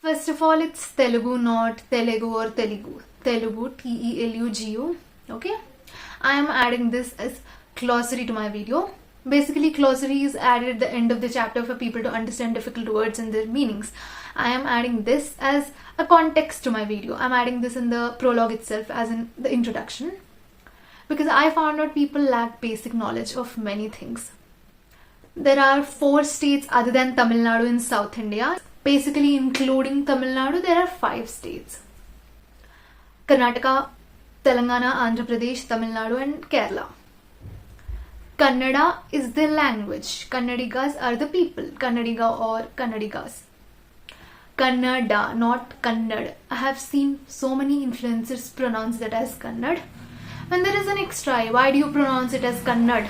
First of all, it's Telugu, not Telugu or Telugu. Telugu, Telugu. Okay? I am adding this as glossary to my video. Basically, glossary is added at the end of the chapter for people to understand difficult words and their meanings. I am adding this as a context to my video. I'm adding this in the prologue itself, as in the introduction. Because I found out people lack basic knowledge of many things. There are 4 states other than Tamil Nadu in South India. Basically, including Tamil Nadu, there are 5 states. Karnataka, Telangana, Andhra Pradesh, Tamil Nadu and Kerala. Kannada is the language. Kannadigas are the people. Kannadiga or Kannadigas. Kannada, not Kannad. I have seen so many influencers pronounce that as Kannad. And there is an extra I. Why do you pronounce it as Kannad?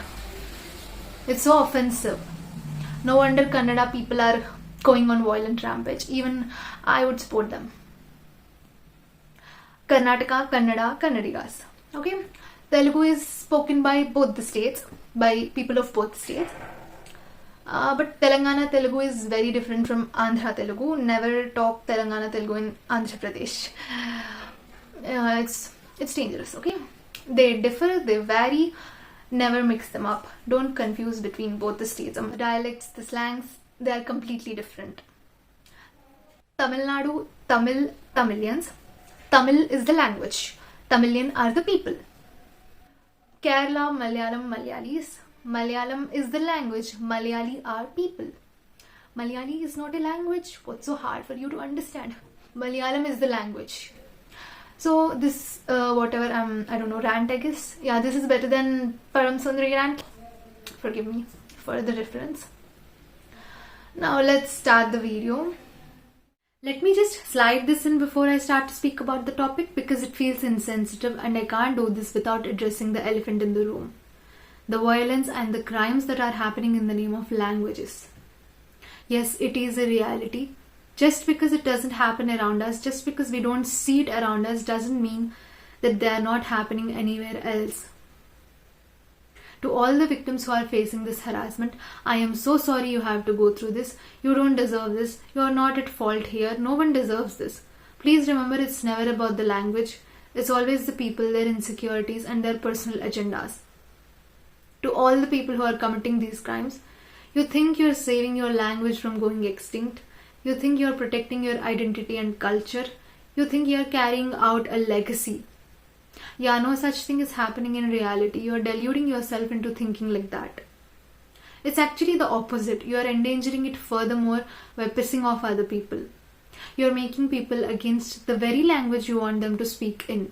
It's so offensive. No wonder Kannada people are going on violent rampage. Even I would support them. Karnataka, Kannada, Kannadigas. Okay? Telugu is spoken by both the states, by people of both states. But Telangana Telugu is very different from Andhra Telugu. Never talk Telangana Telugu in Andhra Pradesh. It's dangerous, okay? They differ, they vary. Never mix them up. Don't confuse between both the states. The dialects, the slangs, they are completely different. Tamil Nadu, Tamil, Tamilians. Tamil is the language. Tamilian are the people. Kerala, Malayalam, Malayalis. Malayalam is the language. Malayali are people. Malayali is not a language. What's so hard for you to understand? Malayalam is the language. So this, whatever, I don't know, rant I guess. Yeah, this is better than Param Sundari rant. Forgive me for the reference. Now let's start the video. Let me just slide this in before I start to speak about the topic because it feels insensitive and I can't do this without addressing the elephant in the room. The violence and the crimes that are happening in the name of languages. Yes, it is a reality. Just because it doesn't happen around us, just because we don't see it around us, doesn't mean that they are not happening anywhere else. To all the victims who are facing this harassment, I am so sorry you have to go through this. You don't deserve this. You are not at fault here. No one deserves this. Please remember, it's never about the language. It's always the people, their insecurities and their personal agendas. To all the people who are committing these crimes, you think you're saving your language from going extinct. You think you're protecting your identity and culture. You think you're carrying out a legacy. Yeah, no such thing is happening in reality. You're deluding yourself into thinking like that. It's actually the opposite. You're endangering it furthermore by pissing off other people. You're making people against the very language you want them to speak in.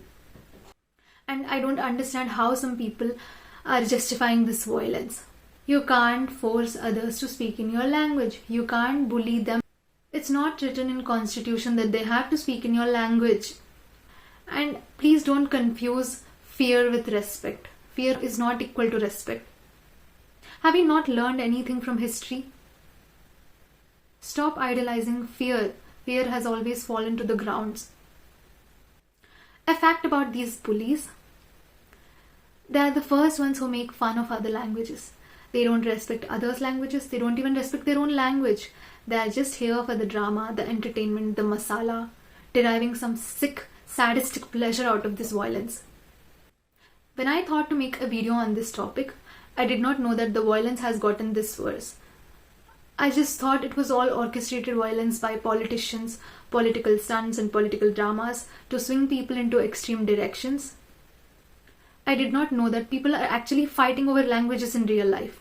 And I don't understand how some people are justifying this violence. You can't force others to speak in your language. You can't bully them. It's not written in Constitution that they have to speak in your language. And please don't confuse fear with respect. Fear is not equal to respect. Have you not learned anything from history? Stop idolizing fear. Fear has always fallen to the grounds. A fact about these bullies: they are the first ones who make fun of other languages. They don't respect others' languages. They don't even respect their own language. They are just here for the drama, the entertainment, the masala, deriving some sick, sadistic pleasure out of this violence. When I thought to make a video on this topic, I did not know that the violence has gotten this worse. I just thought it was all orchestrated violence by politicians, political stunts and political dramas to swing people into extreme directions. I did not know that people are actually fighting over languages in real life.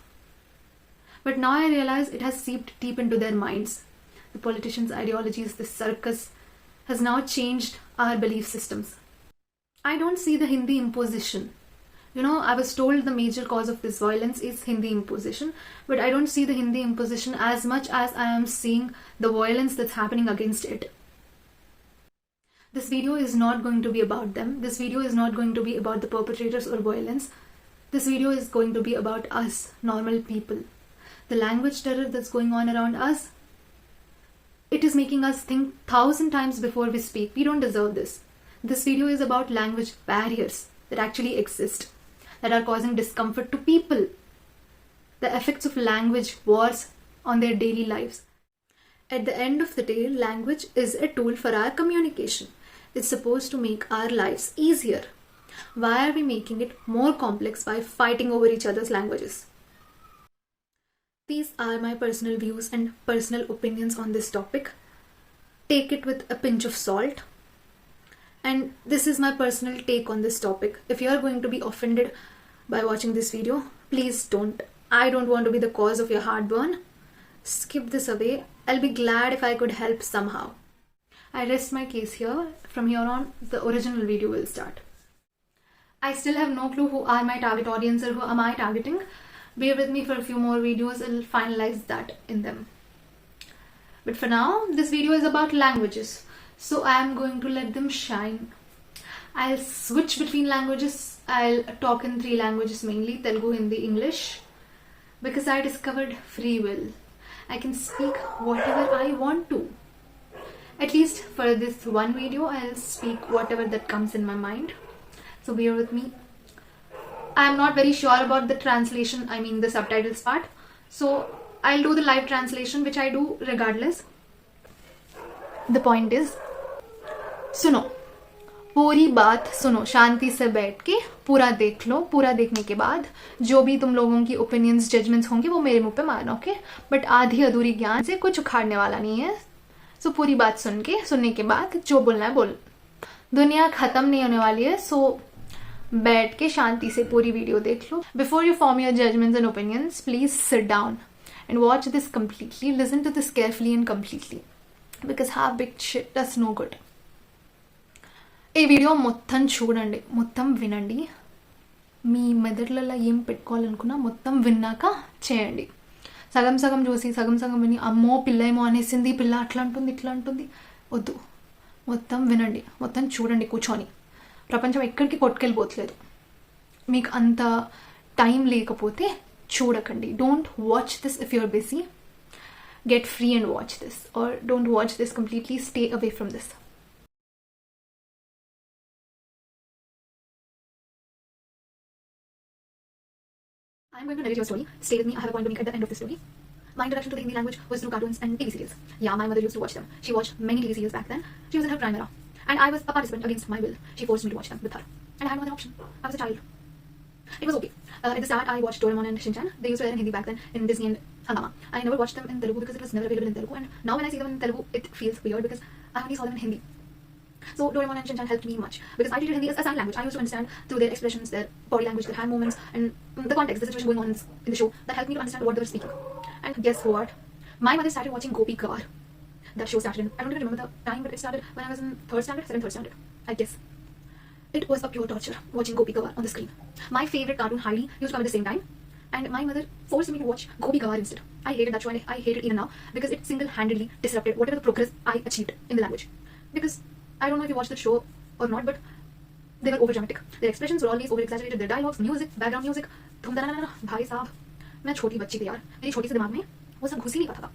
But now I realize it has seeped deep into their minds. The politicians' ideologies, this circus, has now changed our belief systems. I don't see the Hindi imposition. I was told the major cause of this violence is Hindi imposition, but I don't see the Hindi imposition as much as I am seeing the violence that's happening against it. This video is not going to be about them. This video is not going to be about the perpetrators or violence. This video is going to be about us, normal people. The language terror that's going on around us, it is making us think 1,000 times before we speak. We don't deserve this. This video is about language barriers that actually exist, that are causing discomfort to people. The effects of language wars on their daily lives. At the end of the day, language is a tool for our communication. It's supposed to make our lives easier. Why are we making it more complex by fighting over each other's languages? These are my personal views and personal opinions on this topic. Take it with a pinch of salt. And this is my personal take on this topic. If you are going to be offended by watching this video, please don't. I don't want to be the cause of your heartburn. Skip this away. I'll be glad if I could help somehow. I rest my case here. From here on, the original video will start. I still have no clue who are my target audience or who am I targeting. Bear with me for a few more videos. I'll finalize that in them. But for now, this video is about languages. So I am going to let them shine. I'll switch between languages. I'll talk in 3 languages mainly, Telugu, Hindi, English. Because I discovered free will. I can speak whatever I want to. At least for this one video, I'll speak whatever that comes in my mind. So bear with me. I'm not very sure about the translation, I mean the subtitles part. So I'll do the live translation, which I do regardless. The point is, सुनो, पूरी बात सुनो, शांति से बैठ के पूरा देख लो. पूरा देखने के बाद जो भी तुम लोगों की ओपिनियंस, जजमेंट्स होंगे वो मेरे मुंह पे मारना, ओके? बट आधी अधूरी ज्ञान से कुछ उखाड़ने वाला नहीं है. सो पूरी बात सुनने के बाद जो बोलना है बोल. दुनिया खत्म नहीं होने वाली है, सो बैठ के शांति से पूरी वीडियो देख लो. Before you form your judgements and opinions, please sit down and watch this completely. Listen to this carefully and completely, because half-baked shit does no good. ఈ వీడియో మొత్తం చూడండి, మొత్తం వినండి. మీ మెదడులలో ఏం పెట్టుకోవాలనుకున్నా మొత్తం విన్నాక చేయండి. సగం సగం చూసి సగం సగం విని అమ్మో పిల్ల ఏమో అనేసింది, పిల్ల అట్లా అంటుంది ఇట్లా అంటుంది వద్దు. మొత్తం వినండి, మొత్తం చూడండి కూర్చొని. ప్రపంచం ఎక్కడికి కొట్టుకెళ్ళిపోతలేదు. మీకు అంత టైం లేకపోతే చూడకండి. Don't watch this if you're busy. Get free and watch this, or don't watch this completely. Stay away from this. I'm going to narrate your story. Stay with me. I have a point to make at the end of the story. My introduction to the Hindi language was through cartoons and TV serials. Yeah, my mother used to watch them. She watched many TV serials back then. She was in her prime era, and I was a participant against my will. She forced me to watch them with her, and I had no other option. I was a child. It was okay. At the start, I watched Doraemon and Shinchan. They used to air in Hindi back then in Disney and Hangama. I never watched them in Telugu because it was never available in Telugu. And now when I see them in Telugu, it feels weird because I only saw them in Hindi. So Doraemon and Shinchan helped me much because I treated Hindi as a sign language. I used to understand through their expressions, their body language, their hand movements, and the context, the situation going on in the show. That helped me to understand what they were speaking. And guess what? My mother started watching Gopi Kavar. That show started in, I don't even remember the time, but it started when I was in 3rd standard, I guess. It was a pure torture watching Gopi Kavar on the screen. My favorite cartoon, Heidi, used to come at the same time, and my mother forced me to watch Gopi Kavar instead. I hated that show, and I hate it even now because it single-handedly disrupted whatever the progress I achieved in the language. Because I don't know if you watched the show or not, but they were over-dramatic. Their expressions were always over-exaggerated. Their dialogues, music, background music, भाई साहब, मैं छोटी बच्ची थी यार. मेरी छोटी से दिमाग में वो सब घुस ही नहीं पाता था.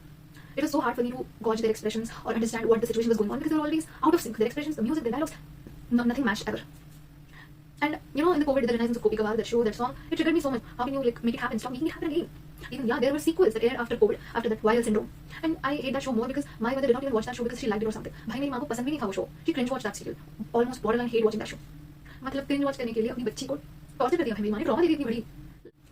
It was so hard for me to gauge their expressions or understand what the situation was going on because they were always out of sync. Their expressions, the music, their dialogues, nothing matched ever. And you know, in the COVID, the renaissance of Gopi Kavar, that show, that song, it triggered me so much. How can you like make it happen? Stop making it happen again. Even there were sequels that aired after COVID, after that viral syndrome. And I hate that show more because my mother did not even watch that show because she liked it or something. भाई मेरी माँ को पसंद भी नहीं था वो show. She cringe watched that serial. Almost borderline hate watching that show. मतलब cringe watch करने के लिए अपनी बच्ची को torture कर दिया मेरी माँ ने, trauma दे दी इतनी बड़ी.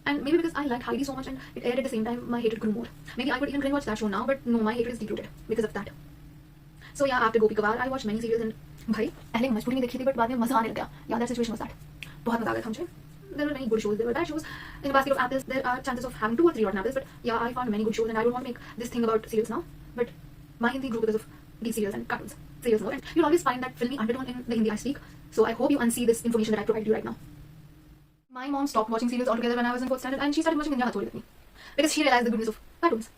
And maybe because I liked Heidi so much and it aired at the same time, my hatred grew more. Maybe I could even cringe watch that show now, but no, my hatred is deep-rooted because of that. So yeah, after Gopi Kavar, I watched many serials and भाई पहले मजबूरी में देखी थी, but बाद में मजा आने लग गया. Yeah, that situation was that. बहुत मजा आ गया था मुझे. There were many good shows, there were bad shows. In a basket of apples, there are chances of having 2 or 3 rotten apples, but yeah, I found many good shows and I don't want to make this thing about serials now. But my Hindi grew because of these serials and cartoons. Serials more, and you'll always find that filmy undertone in the Hindi I speak. So I hope you unsee this information that I provided you right now. My mom stopped watching serials altogether when I was in 4th standard and she started watching Ninja Hattori with me. Because she realized the goodness of cartoons.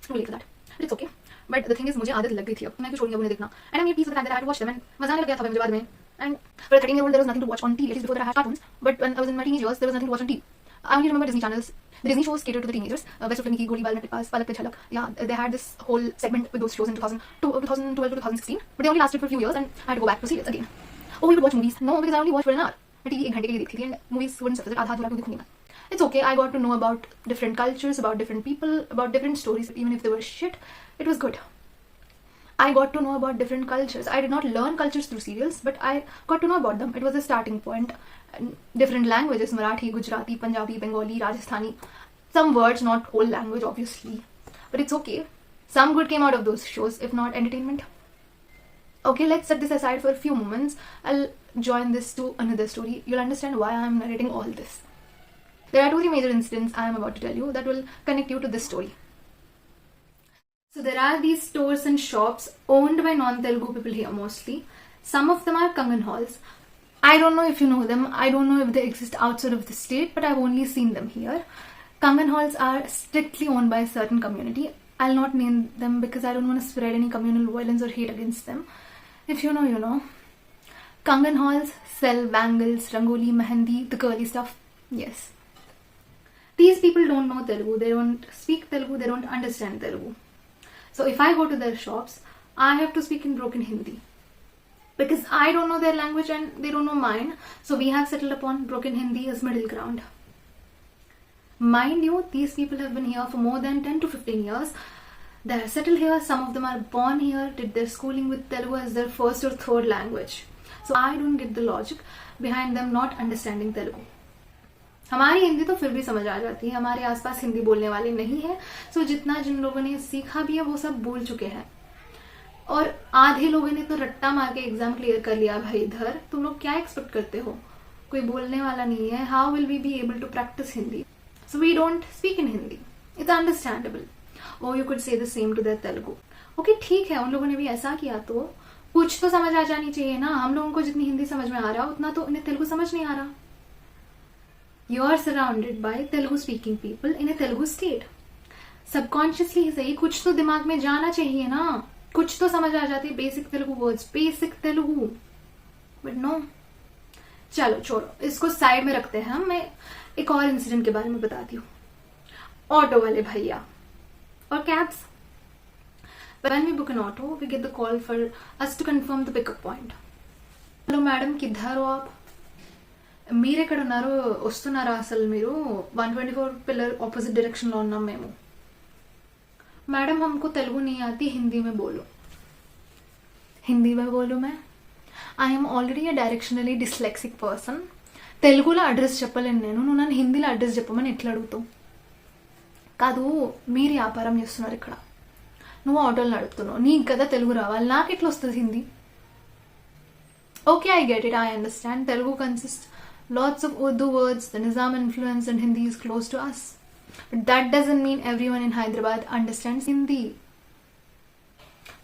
Too late for that. But it's okay. But the thing is, मुझे आदत लग गई थी अब. मैं क्यों छोड़ूंगा उन्हें देखना? And I made peace with the fact that I had to watch them and मजा आने लग गया था मुझे बाद में. And for a 13-year-old, there was nothing to watch on TV. At least before that, I had cartoons. But when I was in my teenage years, there was nothing to watch on TV. I only remember Disney channels. The Disney shows catered to the teenagers. Best of Nikki, Goli Bal, Pass, Palak Pe Jhalak. Yeah, they had this whole segment with those shows in 2012 to 2016. But they only lasted for a few years and I had to go back to serials again. Oh, we would watch movies? No, because I only watched for an hour. मैं TV 1 घंटे के लिए देखती थी and movies wouldn't suffice. आधा अधूरा क्यों देखूंगी मैं? It's okay. I got to know about different cultures, about different people, about different stories. Even if they were shit, it was good. I got to know about different cultures. I did not learn cultures through serials, but I got to know about them. It was a starting point. Different languages, Marathi, Gujarati, Punjabi, Bengali, Rajasthani. Some words, not whole language obviously. But it's okay. Some good came out of those shows, if not entertainment. Okay, let's set this aside for a few moments. I'll join this to another story. You'll understand why I'm narrating all this. There are 2-3 major incidents I am about to tell you that will connect you to this story. So there are these stores and shops owned by non-Telugu people here mostly. Some of them are Kangan halls. I don't know if you know them. I don't know if they exist outside of the state, but I've only seen them here. Kangan halls are strictly owned by a certain community. I'll not name them because I don't want to spread any communal violence or hate against them. If you know, you know. Kangan halls sell bangles, rangoli, mehendi, the curly stuff. Yes. These people don't know Telugu. They don't speak Telugu. They don't understand Telugu. So if I go to their shops, I have to speak in broken Hindi. Because I don't know their language and they don't know mine. So we have settled upon broken Hindi as middle ground. Mind you, these people have been here for more than 10 to 15 years. They are settled here. Some of them are born here, did their schooling with Telugu as their first or third language. So I don't get the logic behind them not understanding Telugu. हमारी हिंदी तो फिर भी समझ आ जाती है. हमारे आसपास हिंदी बोलने वाले नहीं है. सो जितना जिन लोगों ने सीखा भी है वो सब बोल चुके हैं. और आधे लोगों ने तो रट्टा मार के एग्जाम क्लियर कर लिया भाई. इधर तुम लोग क्या एक्सपेक्ट करते हो? कोई बोलने वाला नहीं है. How will we be able to practise Hindi? So we don't speak in Hindi. It's understandable. और you could say the same to their Telugu. Okay, ठीक है, उन लोगों ने भी ऐसा किया तो कुछ तो समझ आ जानी चाहिए ना. हम लोगों को जितनी हिंदी समझ में आ रहा उतना तो इन्हें तेलुगु समझ नहीं आ रहा. You are surrounded by Telugu speaking people in a Telugu state. Subconsciously ही सही, कुछ तो दिमाग में जाना चाहिए ना. कुछ तो समझ आ जाती है. Basic Telugu words, basic Telugu. But no. चलो छोड़ो, इसको साइड में रखते हैं. मैं एक और इंसिडेंट के बारे में बताती हूँ. ऑटो वाले भैया और cabs. When we book an auto, we get the call for us to confirm the pickup point. Hello madam, किधर हो आप? మీరెక్కడ ఉన్నారు? వస్తున్నారా? అసలు మీరు 124 पिलर ऑपोजिट डायरेक्शन లో ఉన్నాం మేము. मैडम हमको तेलुगु नहीं आती, हिंदी में बोलो. हिंदी में बोलो मैं. I am already a directionally dyslexic person. తెలుగులో అడ్రస్ చెప్పలేను నేను. నువ్వు నన్ను హిందీలో అడ్రస్ చెప్పమని ఎట్లా అడుగుతావు? కాదు, మీరు వ్యాపారం చేస్తున్నారు ఇక్కడ. నువ్వు ఆటోలు నడుపుతున్నావు. నీకు కదా తెలుగు రావాలి. నాకు ఎట్లా వస్తుంది Hindi? Okay, I get it. I understand. Telugu consist lots of Urdu words. The Nizam influence and Hindi is close to us. But that doesn't mean everyone in Hyderabad understands Hindi.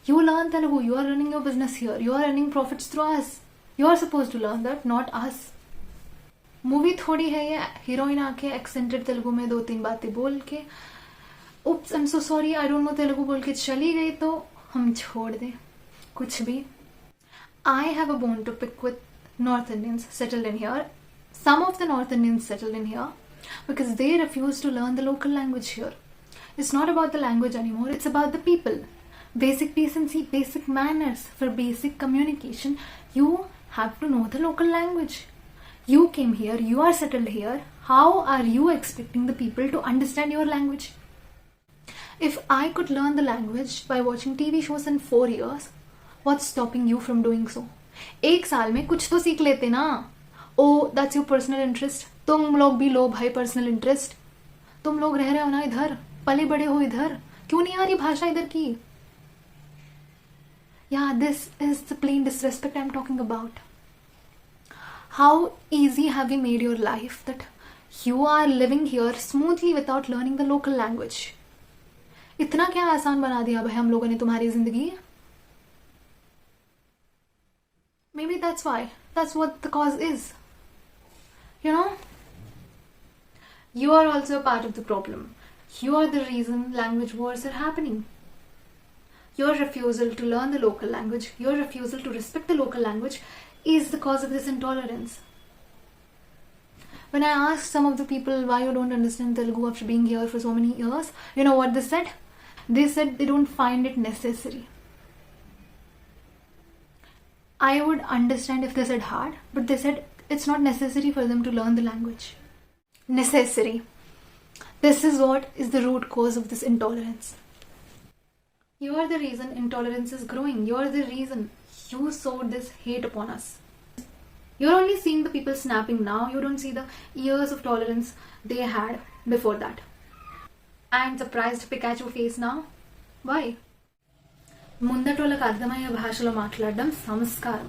You learn Telugu. You are running your business here. You are earning profits through us. You are supposed to learn that, not us. Movie थोड़ी है ये. Heroine आके accented Telugu में 2-3 बातें बोल के oops I am so sorry I don't know Telugu बोल के चली गई तो हम छोड़ दें. कुछ भी. I have a bone to pick with North Indians settled in here. Some of the North Indians settled in here because they refuse to learn the local language here. It's not about the language anymore, it's about the people. Basic decency, basic manners. For basic communication, you have to know the local language. You came here, you are settled here. How are you expecting the people to understand your language? If I could learn the language by watching TV shows in 4 years, what's stopping you from doing so? 1 साल में कुछ तो सीख लेते ना. ओ that's your personal interest. तुम लोग भी लो भाई पर्सनल इंटरेस्ट. तुम लोग रह रहे हो ना इधर, पले बड़े हो इधर. क्यों नहीं आ रही भाषा इधर की? Yeah, this is the plain disrespect I'm talking about. How easy have we made your life that you are living here smoothly without learning the local language? इतना क्या आसान बना दिया भाई हम लोगों ने तुम्हारी जिंदगी? Maybe that's why. That's what the cause is. You know? You are also a part of the problem. You are the reason language wars are happening. Your refusal to learn the local language, your refusal to respect the local language is the cause of this intolerance. When I asked some of the people why you don't understand Telugu after being here for so many years, you know what they said? They said they don't find it necessary. I would understand if they said hard, but they said it's not necessary for them to learn the language. Necessary. This is what is the root cause of this intolerance. You're the reason intolerance is growing. You're the reason you sowed this hate upon us. You're only seeing the people snapping now. You don't see the years of tolerance they had before that. And surprised Pikachu face now? Why? ముందటోళ్ళకు అర్థమయ్యే భాషలో మాట్లాడడం సంస్కారం.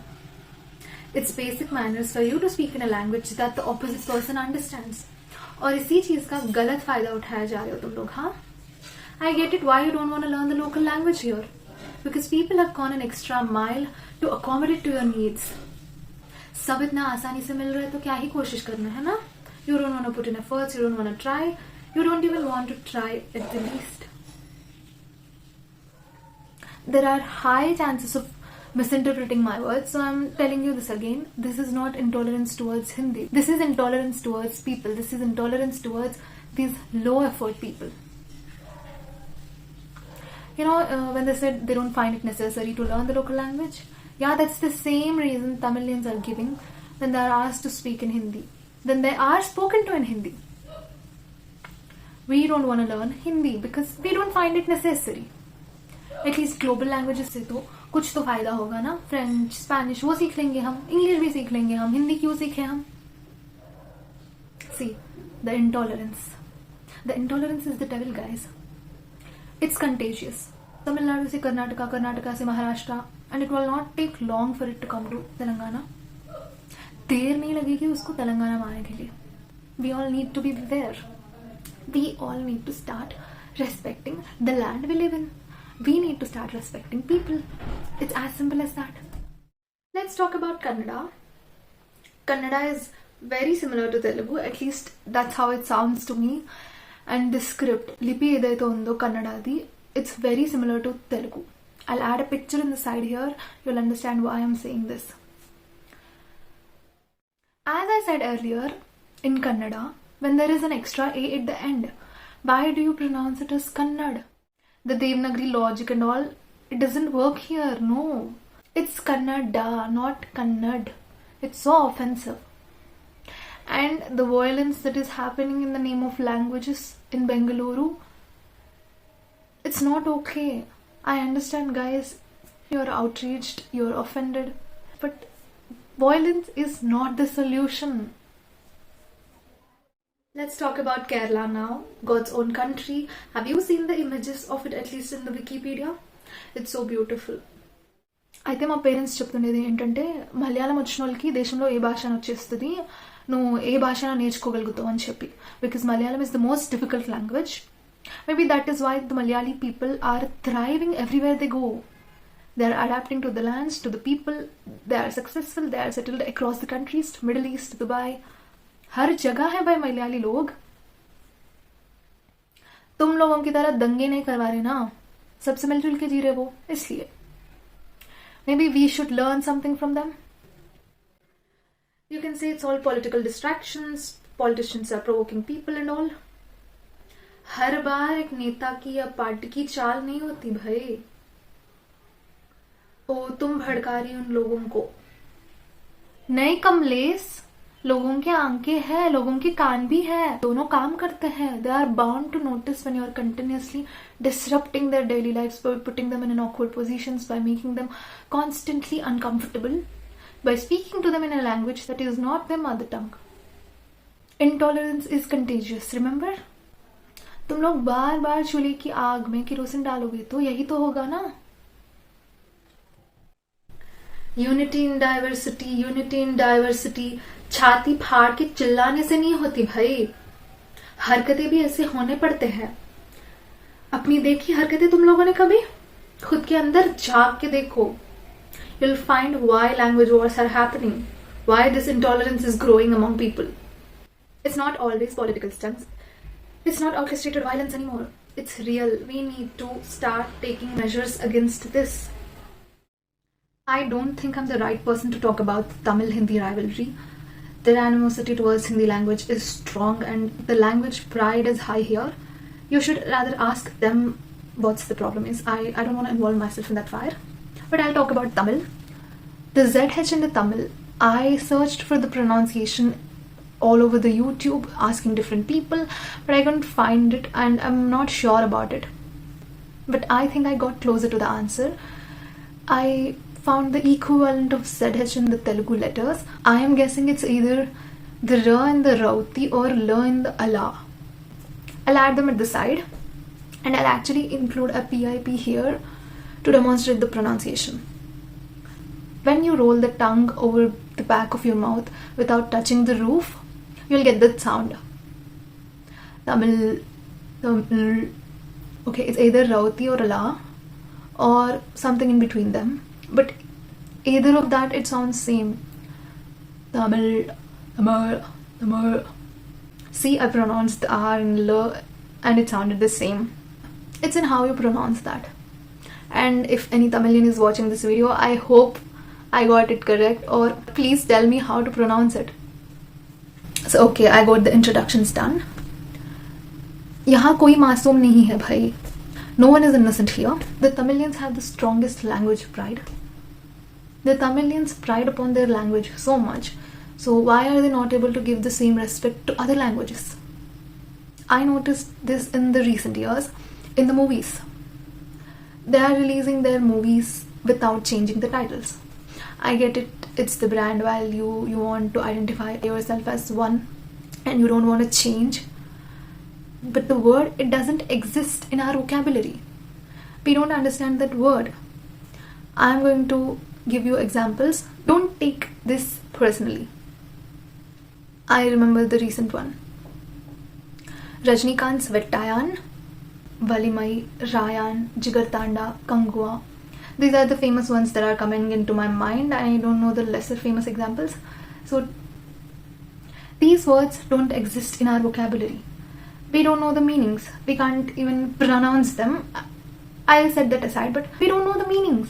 It's basic manners for you to speak in a language that the opposite person understands. और इसी चीज का गलत फायदा उठाया जा रहे हो तुम लोग, हाँ? I get it why you don't want to learn the local language here. Because people have gone an extra mile to accommodate to your needs. सब इतना आसानी से मिल रहा है तो क्या ही कोशिश करना है ना? You don't want to put in efforts, you don't want to try, you don't even want to try at the least. There are high chances of misinterpreting my words, so I'm telling you this again. This is not intolerance towards Hindi. This is intolerance towards people. This is intolerance towards these low effort people. You know, when they said they don't find it necessary to learn the local language, yeah, that's the same reason Tamilians are giving when they are asked to speak in Hindi. Then they are spoken to in Hindi. We don't want to learn Hindi because we don't find it necessary. At least global languages से तो कुछ तो फायदा होगा ना. French, Spanish वो सीख लेंगे हम, इंग्लिश भी सीख लेंगे हम, हिंदी क्यों सीखे हम? See, the intolerance. The intolerance is the devil, guys. It's contagious. Tamil Nadu से कर्नाटका, कर्नाटका से Maharashtra, and it will not take long for it to come to Telangana. देर नहीं लगेगी उसको तेलंगाना में आने के लिए. We all need to be there. We all need to start respecting the land we live in. We need to start respecting people. It's as simple as that. Let's talk about Kannada. Kannada is very similar to Telugu, at least that's how it sounds to me. And the script, Lipi edaithe undo Kannadadi, it's very similar to Telugu. I'll add a picture in the side here, you'll understand why I'm saying this. As I said earlier, in Kannada, when there is an extra A at the end, why do you pronounce it as Kannad? The Devanagari logic and all, it doesn't work here, no. It's Kannada, not Kannad. It's so offensive. And the violence that is happening in the name of languages in Bengaluru, it's not okay. I understand, guys, you're outraged, you're offended, but violence is not the solution. Let's talk about Kerala now, God's own country. Have you seen the images of it, at least in the Wikipedia? It's so beautiful. అయితే మా parents చెప్తుండేది ఏంటంటే మలయాళం వచ్చిన వాళ్ళకి దేశంలో ఏ భాష వచ్చేస్తుంది, నువ్వు ఏ భాష నేర్చుకోగలుగుతావు అని చెప్పి. Because Malayalam is the most difficult language. Maybe that is why the Malayali people are thriving everywhere they go. They are adapting to the lands, to the people. They are successful. They are settled across the countries, to Middle East, Dubai. हर जगह है भाई मलयाली लोग. तुम लोगों की तरह दंगे नहीं करवा रहे ना, सबसे मिलजुल के जी रहे वो, इसलिए. Maybe we should learn something from them. You can say it's all political distractions, politicians are provoking people and all. हर बार एक नेता की या पार्टी की चाल नहीं होती भाई. ओ तुम भड़का रही उन लोगों को. नहीं कमलेश, लोगों के आंखें हैं, लोगों के कान भी है, दोनों काम करते हैं. They are bound to notice when you are continuously disrupting their daily lives by putting them in an awkward positions, by making them constantly uncomfortable, by speaking to them in a language that is not their mother tongue. Intolerance is contagious, remember? तुम लोग बार बार चूल्हे की आग में kerosene डालोगे तो यही तो होगा ना. Unity in diversity, unity in diversity छाती फाड़ के चिल्लाने से नहीं होती भाई. हरकतें भी ऐसे होने पड़ते हैं. अपनी देखी हरकतें तुम लोगों ने कभी? खुद के अंदर झांक के देखो. You'll find why language wars are happening, why this intolerance is growing among people. It's not always political stunts. It's not orchestrated violence anymore. It's real. We need to start taking measures against this. I don't think I'm the right person to talk about Tamil-Hindi rivalry. Their animosity towards Hindi language is strong and the language pride is high here. You should rather ask them what's the problem is. I don't want to involve myself in that fire. But I'll talk about Tamil. The ZH in the Tamil, I searched for the pronunciation all over the YouTube, asking different people, but I couldn't find it and I'm not sure about it. but I think I got closer to the answer. I found the equivalent of ZH in the Telugu letters. I am guessing it's either the R in the Rauti or L in the Ala. I'll add them at the side, and I'll actually include a PIP here to demonstrate the pronunciation. When you roll the tongue over the back of your mouth without touching the roof, you'll get that sound. Tamil. Okay, it's either Rauti or Ala or something in between them, but either of that, it sounds same. Tamil. See, I pronounced the R and L and it sounded the same. It's in how you pronounce that. And if any Tamilian is watching this video, I hope I got it correct, or please tell me how to pronounce it. So okay, I got the introductions done. यहाँ कोई मासूम नहीं है भाई. No one is innocent here. The Tamilians have the strongest language pride. The Tamilians pride upon their language so much. So why are they not able to give the same respect to other languages? I noticed this in the recent years in the movies. They are releasing their movies without changing the titles. I get it, it's the brand value, you want to identify yourself as one and you don't want to change. But the word, it doesn't exist in our vocabulary. We don't understand that word. I'm going to give you examples. Don't take this personally. I remember the recent one. Rajnikant's Vettayan, Valimai, Rayan, Jigartanda, Kangua. These are the famous ones that are coming into my mind. I don't know the lesser famous examples. So these words don't exist in our vocabulary. We don't know the meanings. We can't even pronounce them. I'll set that aside, but we don't know the meanings.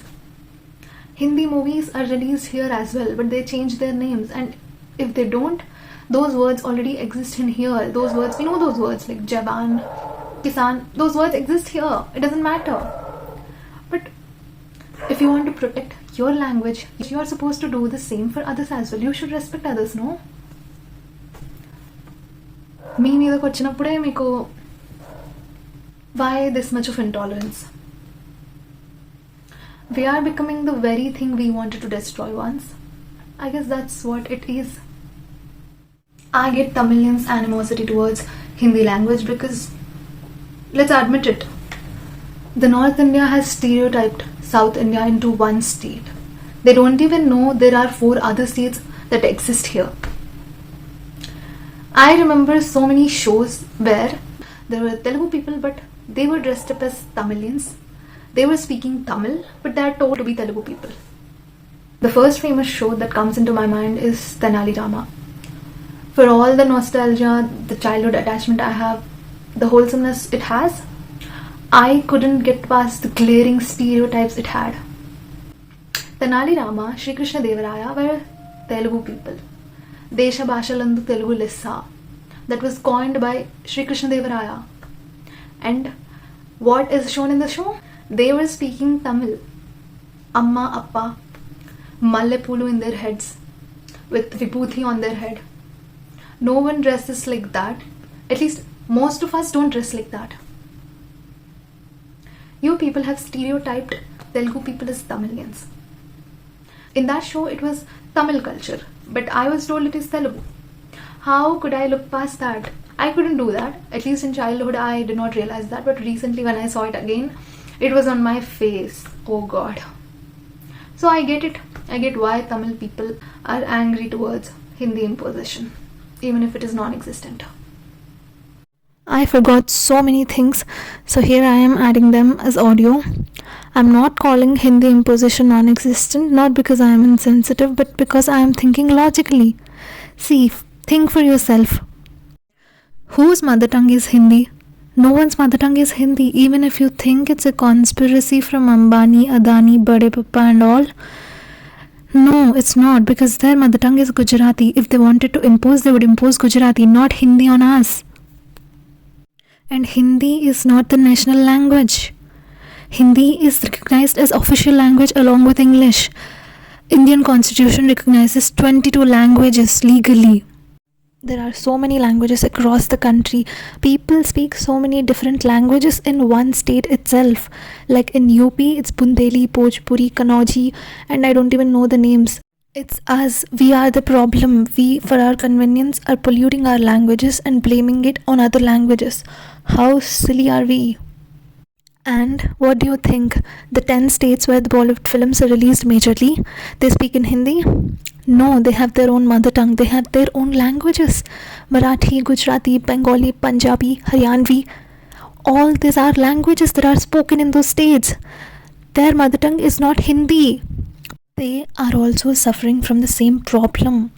Hindi movies are released here as well, but they change their names, and if they don't, those words already exist in here. Those words, we know those words like Jaban, Kisan, those words exist here. It doesn't matter. But if you want to protect your language, you are supposed to do the same for others as well. You should respect others, no? Me meedaku vachinappude meeku why this much of intolerance? We are becoming the very thing we wanted to destroy once. I guess that's what it is. I get Tamilians' animosity towards Hindi language because, let's admit it, the North India has stereotyped South India into one state. They don't even know there are 4 other states that exist here. I remember so many shows where there were Telugu people, but they were dressed up as Tamilians. They were speaking Tamil, but they are told to be Telugu people. The first famous show that comes into my mind is Tenali Rama. For all the nostalgia, the childhood attachment I have, the wholesomeness it has, I couldn't get past the glaring stereotypes it had. Tenali Rama, Shri Krishna Devaraya were Telugu people. Desha Bhashalandu Telugu Lissa. That was coined by Shri Krishna Devaraya. And what is shown in the show? They were speaking Tamil. Amma, Appa, Mallepulu in their heads, with Vibhuti on their head. No one dresses like that. At least most of us don't dress like that. You people have stereotyped Telugu people as Tamilians. In that show, it was Tamil culture, but I was told it is Telugu. How could I look past that? I couldn't do that. At least in childhood, I did not realize that, but recently when I saw it again, it was on my face. Oh God. So I get it. I get why Tamil people are angry towards Hindi imposition, even if it is non-existent. I forgot so many things, so here I am adding them as audio. I'm not calling Hindi imposition non-existent, not because I am insensitive, but because I am thinking logically. See, think for yourself. Whose mother tongue is Hindi? No one's mother tongue is Hindi, even if you think it's a conspiracy from Ambani, Adani, Bade Papa and all. No, it's not, because their mother tongue is Gujarati. If they wanted to impose, they would impose Gujarati, not Hindi on us. And Hindi is not the national language. Hindi is recognized as official language along with English. Indian Constitution recognizes 22 languages legally. There are so many languages across the country. People speak so many different languages in one state itself. Like in UP, it's Bundeli, Bhojpuri, Kannauji, and I don't even know the names. It's us. We are the problem. We, for our convenience, are polluting our languages and blaming it on other languages. How silly are we? And what do you think? The 10 states where the Bollywood films are released majorly, they speak in Hindi? No, they have their own mother tongue. They have their own languages. Marathi, Gujarati, Bengali, Punjabi, Haryanvi. All these are languages that are spoken in those states. Their mother tongue is not Hindi. They are also suffering from the same problem.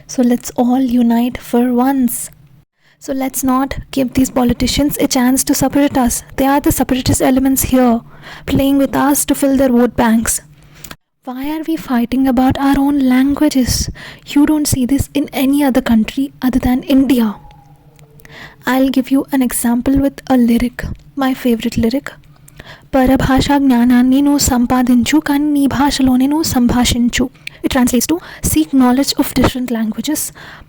So let's all unite for once. So let's not give these politicians a chance to separate us. They are the separatist elements here, playing with us to fill their vote banks. Why are we fighting about our own languages? You don't see this in any other country other than India. I'll give you an example with a lyric, my favorite lyric. Parabhasha gnananninu sampadinchu kani నీ భాషలోనేను సంభాషించు. It translates to seek knowledge of different languages,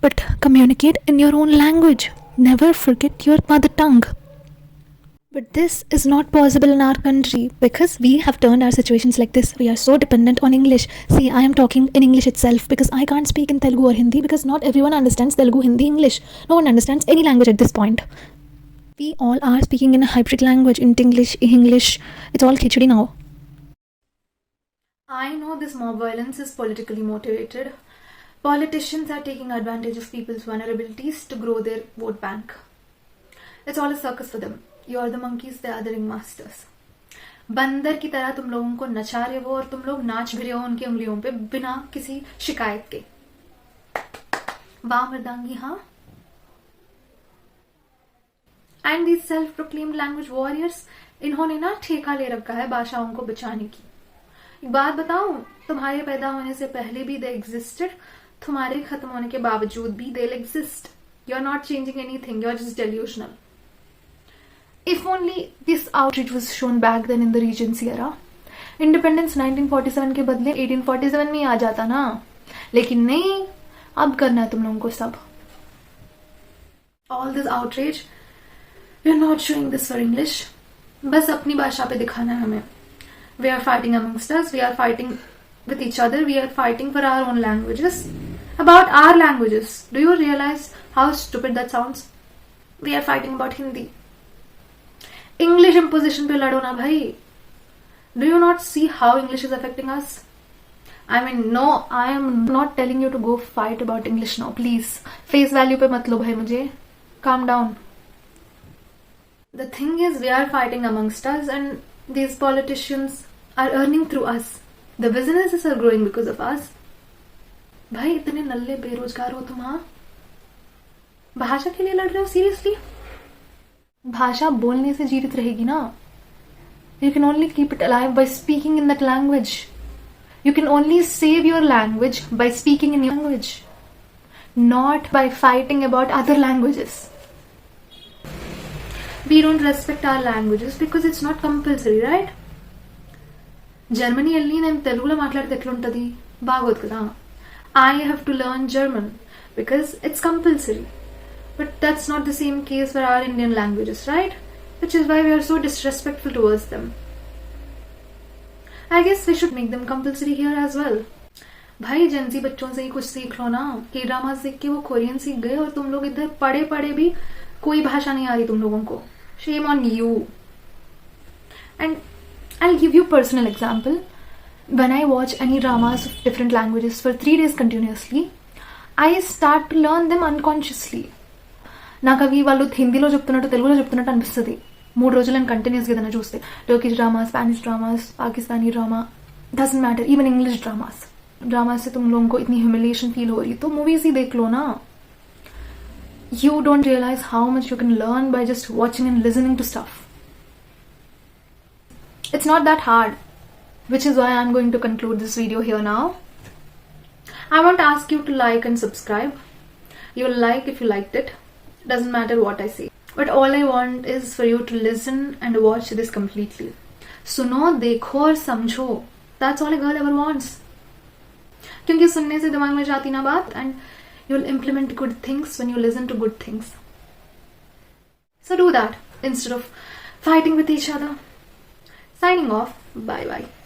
but communicate in your own language. Never forget your mother tongue. But this is not possible in our country because we have turned our situations like this. We are so dependent on English. See, I am talking in English itself because I can't speak in Telugu or Hindi because not everyone understands Telugu, Hindi, English. No one understands any language at this point. We all are speaking in a hybrid language, in English. It's all khichdi now. I know this mob violence is politically motivated. Politicians are taking advantage of people's vulnerabilities to grow their vote bank. It's all a circus for them. You are the monkeys, they are the ringmasters. बंदर की तरह तुम लोगों को नचा रहे हो और तुम लोग नाच भी रहे हो उनकी उंगलियों पे बिना किसी शिकायत के. वाह मर्दांगी, हाँ. And these self-proclaimed language warriors, इन्होंने ना ठेका ले रखा है भाषाओं को बचाने की. एक बात बताऊं, तुम्हारे पैदा होने से पहले भी they existed. तुम्हारे खत्म होने के बावजूद भी they'll exist. You're not changing anything. You're just delusional. If only this outrage was shown back then in the Regency era. Independence 1947 के बदले 1847 में आ जाता ना. लेकिन नहीं, अब करना है तुम लोगों को सब. All this outrage, we're not showing this for English. बस अपनी भाषा पे दिखाना है हमें. We are fighting amongst us. We are fighting with each other. We are fighting for our own languages. About our languages. Do you realize how stupid that sounds? We are fighting about Hindi. English imposition पे लड़ो ना भाई. Do you not see how English is affecting us? I mean, no, I am not telling you to go fight about English now. Please. Face value पे मत लो भाई मुझे. Calm down. The thing is, we are fighting amongst us and these politicians are earning through us. The businesses are growing because of us. भाई इतने नल्ले बेरोजगार हो तुम, हाँ? भाषा के लिए लड़ रहे हो सीरियसली? भाषा बोलने से जीवित रहेगी ना. You can only keep it alive by speaking in that language. You can only save your language by speaking in your language, not by fighting about other languages. We don't respect our languages because it's not compulsory, right? Germany alli నేను తెలుగులో మాట్లాడితే ఎట్లుంటది? బాగోదు కదా. I have to learn German because it's compulsory. But that's not the same case for our Indian languages, right? Which is why we are so disrespectful towards them. I guess we should make them compulsory here as well. भाई Gen Z बच्चों से ही कुछ सीख लो ना. के drama सीख के वो कोरियन सीख गए और तुम लोग इधर पढ़े पढ़े भी कोई भाषा नहीं आ रही तुम लोगों को. Shame on you. And I'll give you a personal example. When I watch any dramas of different languages for 3 days continuously, I start to learn them unconsciously. నాకు అవి వాళ్ళు హిందీలో చెప్తున్నట్టు తెలుగులో చెప్తున్నట్టు అనిపిస్తుంది 3 రోజులు నేను కంటిన్యూస్గా ఏదైనా చూస్తే. Turkish drama, Spanish dramas, Pakistani drama, doesn't matter. Even English drama से तुम लोगों को इतनी ह्यूमिलिएशन फील हो रही तो मूवीज ही देख लो ना. You don't realize how much you can learn by just watching and listening to stuff. It's not that hard, which is why I'm going to conclude this video here now. I won't ask you to like and subscribe. You'll like if you liked it. Doesn't matter what I say. But all I want is for you to listen and watch this completely. सुनो, देखो और समझो. That's all a girl ever wants. क्योंकि सुनने से दिमाग में जाती ना बात, and You'll implement good things when you listen to good things. So do that instead of fighting with each other. Signing off. Bye bye.